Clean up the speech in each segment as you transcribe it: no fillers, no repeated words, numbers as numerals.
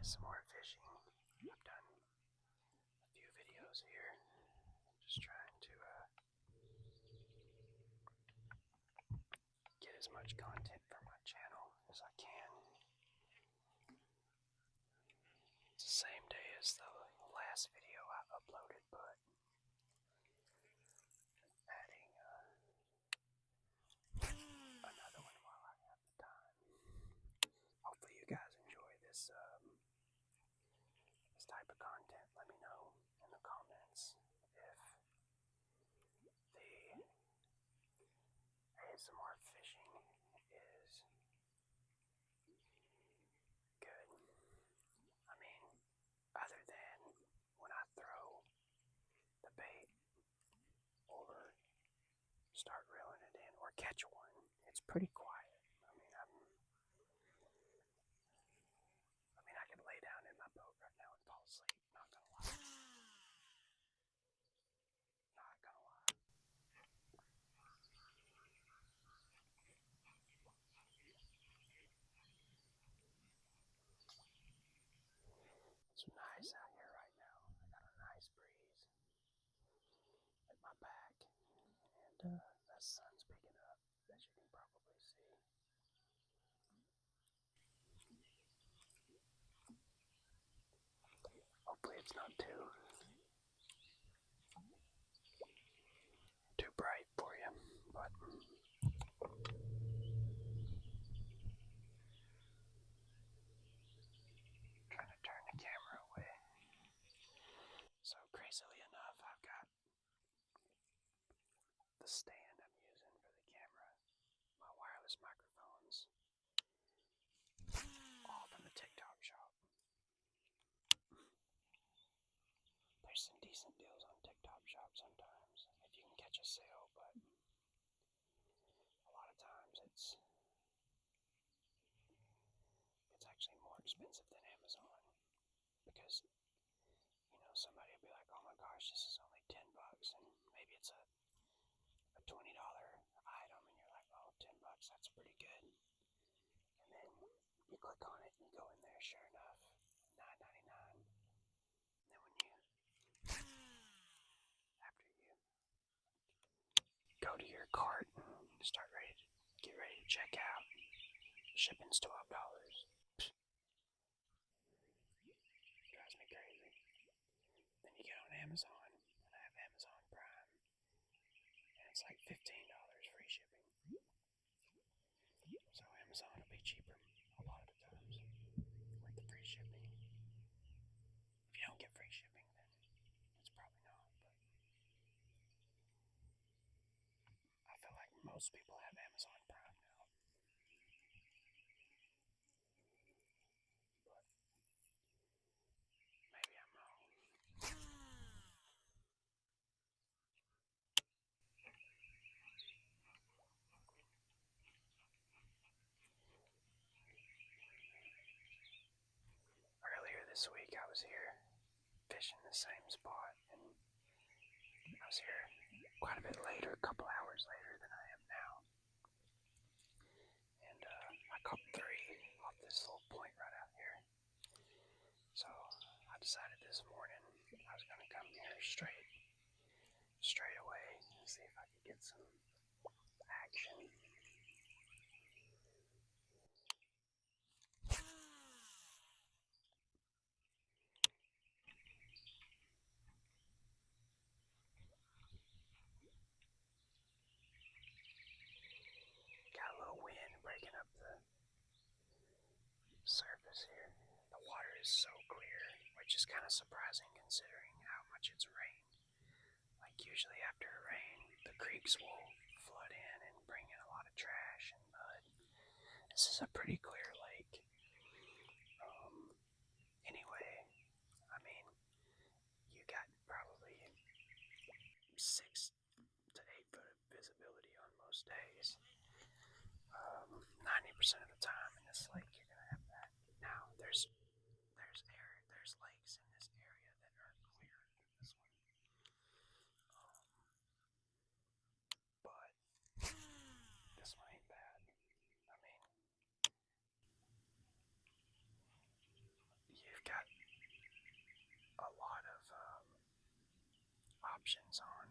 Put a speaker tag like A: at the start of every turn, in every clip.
A: Some more fishing. I've done a few videos here, just trying to get as much content for my channel as I can. It's the same day as the last video I uploaded, but adding another one while I have the time. Hopefully you guys enjoy this this type of content. Let me know in the comments if the ASMR fishing is good. I mean, other than when I throw the bait or start reeling it in or catch one, it's pretty quiet. I could lay down in my boat right now and fall asleep. Not gonna lie. Not gonna lie. It's nice out here right now. I got a nice breeze at my back, and the sun's picking up, as you can probably see. Hopefully it's not too bright for you, but trying to turn the camera away. So crazily enough, I've got the stand I'm using for the camera, my wireless microphones, all from the TikTok shop. There's some decent deals on TikTok shop sometimes if you can catch a sale, but a lot of times it's actually more expensive than Amazon, because somebody will be like, oh my gosh, this is only $10, and maybe it's a $20 item, and you're like, oh, $10, that's pretty good. And then you click on it and you go in there, sure enough, $9.99. And then after you go to your cart and get ready to check out, shipping's $12. Drives me crazy. Then you get on Amazon, and I have Amazon Prime, and it's like $15 free shipping. So Amazon will be cheaper a lot of the times with the free shipping. If you don't get free shipping, then it's probably not, but I feel like most people have Amazon Prime now. But maybe I'm wrong. Earlier this week I was here fishing the same spot, and I was here quite a bit later, a couple hours later than I am now. And I caught 3 off this little point right out here. So I decided this morning I was going to come here straight away and see if I could get some action. Got a little wind breaking up the surface here. The water is so clear, which is kind of surprising considering how much it's rained. Like usually after a rain, the creeks will flood in and bring in a lot of trash and mud. This is a pretty clear lake. Anyway, I mean, you got probably 6 to 8 foot of visibility on most days. 90% of the time in this lake, you're gonna have that. Now, there's lakes in this area that are clearer than this one. But this one ain't bad. I mean, you've got a lot of options on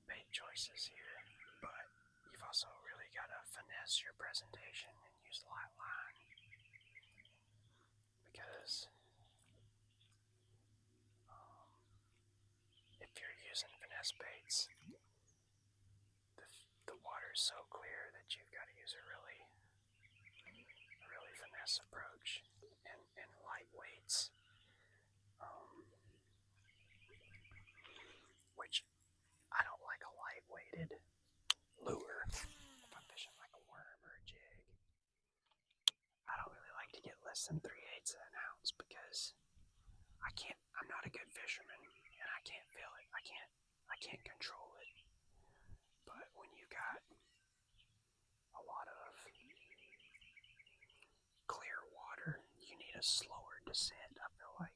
A: bait choices here, but you've also really got to finesse your presentation and use light line, because if you're using finesse baits, the water's so clear that you've got to use a really finesse approach and light weights, which I don't like a light-weighted lure if I'm fishing like a worm or a jig. I don't really like to get less than 3/8 of an ounce because I'm not a good fisherman and I can't feel it. I can't control it. But when you got a lot of clear water, you need a slower descent. I feel like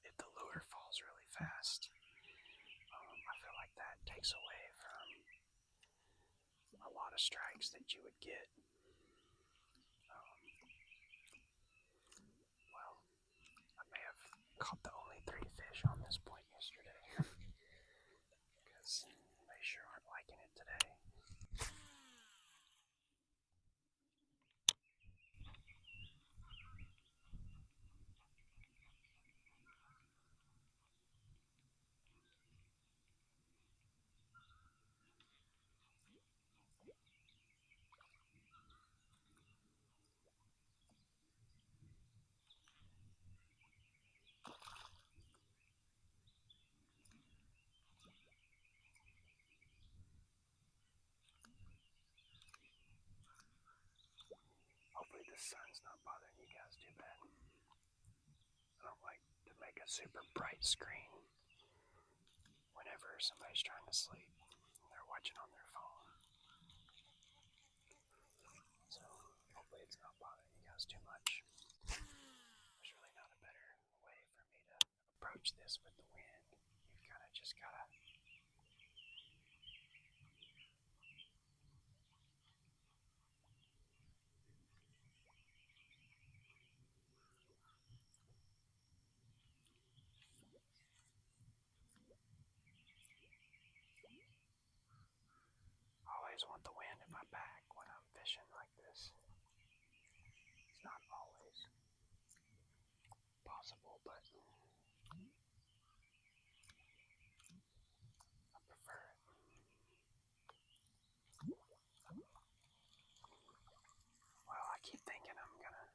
A: if the lure falls really fast, I feel like that takes away from a lot of strikes that you would get. Well, I may have caught the only 3 fish on this point yesterday because they sure aren't liking it today. Hopefully the sun's not bothering you guys too bad. I don't like to make a super bright screen whenever somebody's trying to sleep. They're watching on their phone. So hopefully it's not bothering you guys too much. There's really not a better way for me to approach this with the wind. You've kind of just gotta always want the wind in my back when I'm fishing like this. It's not always possible, but I prefer it. Well, I keep thinking I'm gonna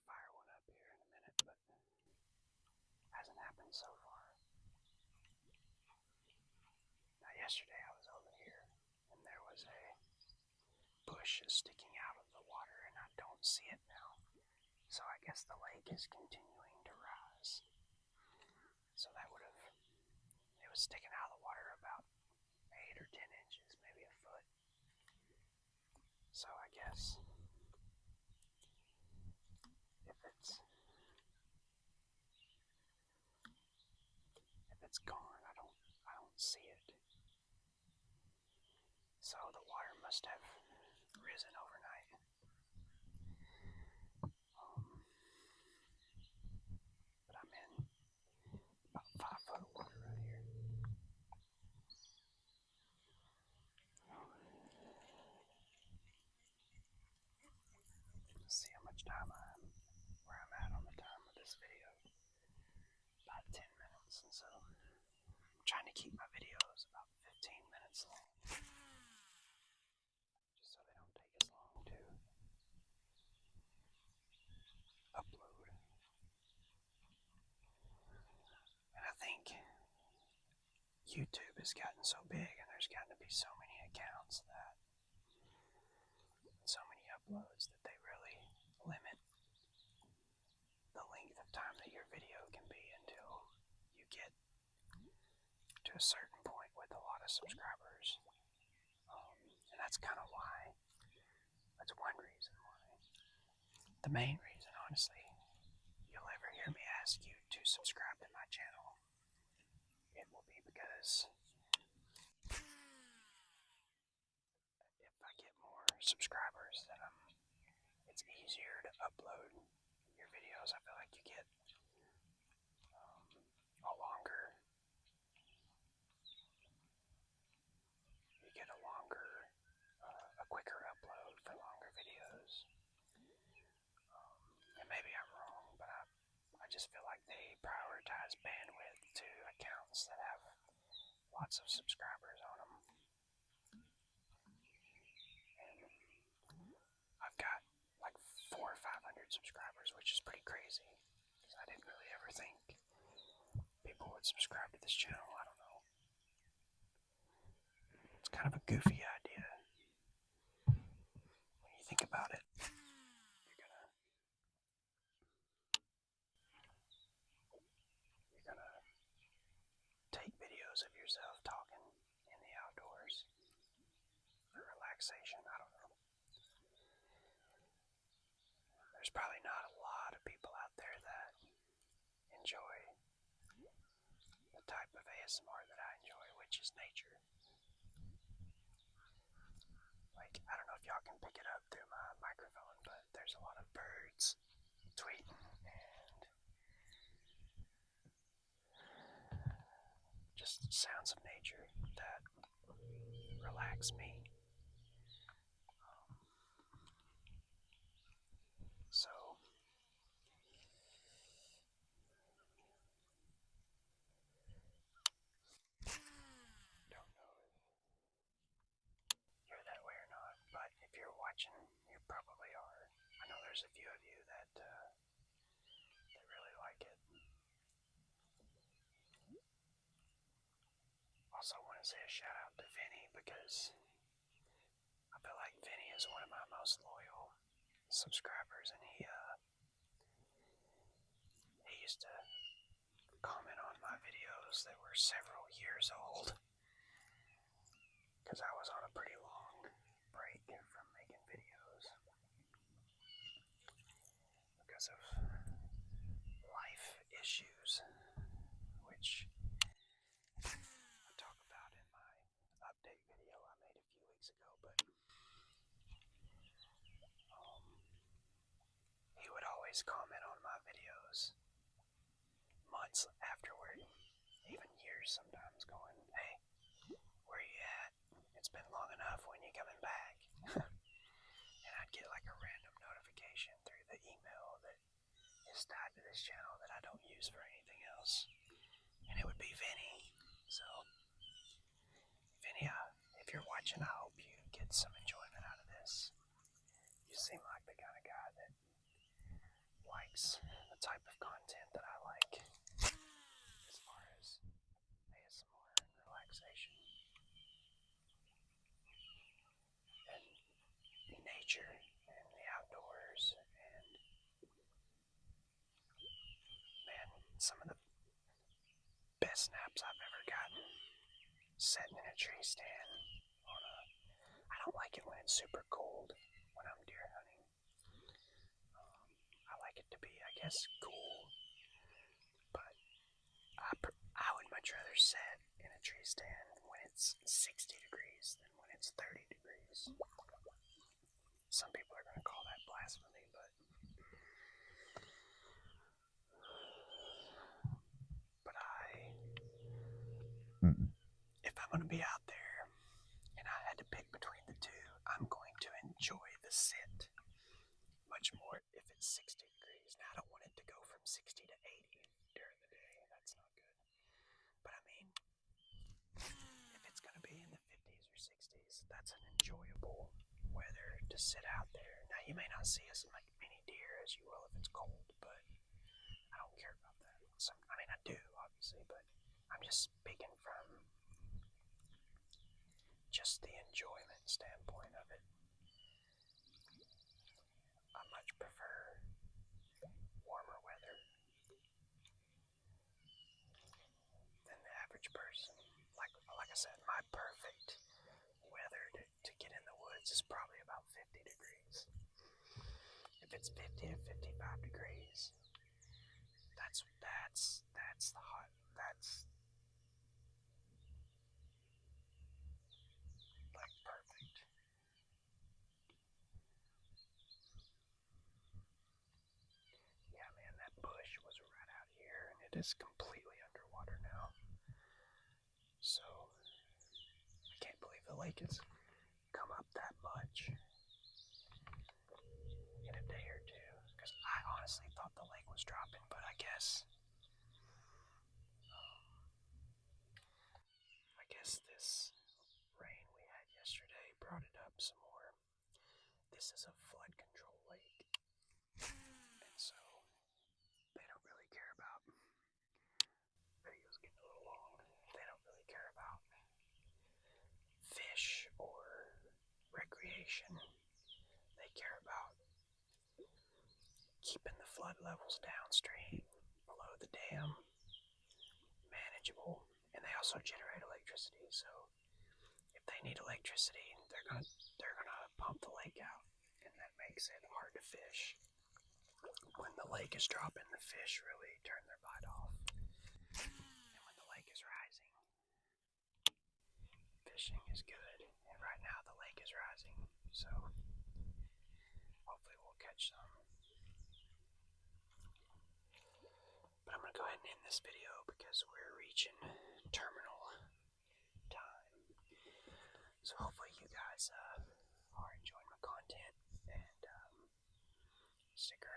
A: fire one up here in a minute, but hasn't happened so far. Now, yesterday I was over here and there was a bush sticking out of the water and I don't see it now. So I guess the lake is continuing to rise. So that it was sticking out of the water about 8 or 10 inches, maybe a foot. So I guess if it's gone, I don't see it. So the water must have risen overnight. But I'm in about 5 foot of water right here. Let's see how much time where I'm at on the time of this video. About 10 minutes, and so I'm trying to keep my videos about 15 minutes long, just so they don't take as long to upload. And I think YouTube has gotten so big and there's gotten to be so many accounts that so many uploads that they really limit the length of time that your video can be until you get to a certain point with a lot of subscribers. And that's kind of why, that's one reason why. The main reason, honestly, you'll ever hear me ask you to subscribe to my channel, it will be because if I get more subscribers, then I'm easier to upload your videos. I feel like you get a longer, a quicker upload for longer videos. And maybe I'm wrong, but I just feel like they prioritize bandwidth to accounts that have lots of subscribers on them. And I've got like 400 or 500 subscribers, which is pretty crazy. Because I didn't really ever think people would subscribe to this channel. I don't know. It's kind of a goofy idea. When you think about it, you're gonna take videos of yourself talking in the outdoors for relaxation. I don't know. There's probably not a lot of people out there that enjoy the type of ASMR that I enjoy, which is nature. Like, I don't know if y'all can pick it up through my microphone, but there's a lot of birds tweeting and just sounds of nature that relax me. So don't know if you're that way or not, but if you're watching, you probably are. I know there's a few of you that really like it. Also, I want to say a shout out to Vinny because I feel like Vinny is one of my most loyal subscribers, and he used to comment on my videos that were several years old because I was on a pretty long break from making videos because of life issues, which I talk about in my update video I made a few weeks ago. But he would always comment on my videos months afterward, even years sometimes, going, "Hey, where you at? It's been long enough. When you coming back?" And I'd get like a random notification through the email that is tied to this channel that I don't use for anything else, and it would be Vinny. So, Vinny, if you're watching, I hope you get some enjoyment out of this. You seem like the kind of guy that likes the type of content that I like as far as ASMR and relaxation and nature and the outdoors. And man, some of the best naps I've ever gotten sitting in a tree stand on a... I don't like it when it's super cold when I'm deer hunting. I like it to be, I guess, cool, but I would much rather sit in a tree stand when it's 60 degrees than when it's 30 degrees. Some people are going to call that blasphemy, but if I'm going to be out there and I had to pick between the two, I'm going to enjoy the sit much more if it's 60 degrees. Now, I don't want it to go from 60 to 80 during the day. That's not good. But I mean, if it's going to be in the 50s or 60s, that's an enjoyable weather to sit out there. Now, you may not see as many deer as you will if it's cold, but I don't care about that. I mean, I do, obviously, but I'm just speaking from just the enjoyment standpoint of it. I much prefer warmer weather than the average person. Like I said, my perfect weather to get in the woods is probably about 50 degrees. If it's 50 to 55 degrees, that's the hot. That's like perfect. is completely underwater now. So I can't believe the lake has come up that much in a day or two. Because I honestly thought the lake was dropping, but I guess this rain we had yesterday brought it up some more. This is a flood control lake, and so they don't really care about, video's getting a little long, they don't really care about fish or recreation. They care about keeping the flood levels downstream below the dam manageable, and they also generate electricity. So if they need electricity, they're gonna pump the lake out, and that makes it hard to fish. When the lake is dropping, the fish really turn their bite off, and when the lake is rising, fishing is good. And right now the lake is rising, so hopefully we'll catch some. But I'm gonna go ahead and end this video because we're reaching terminal time. So hopefully you guys are enjoying my content, and stick around.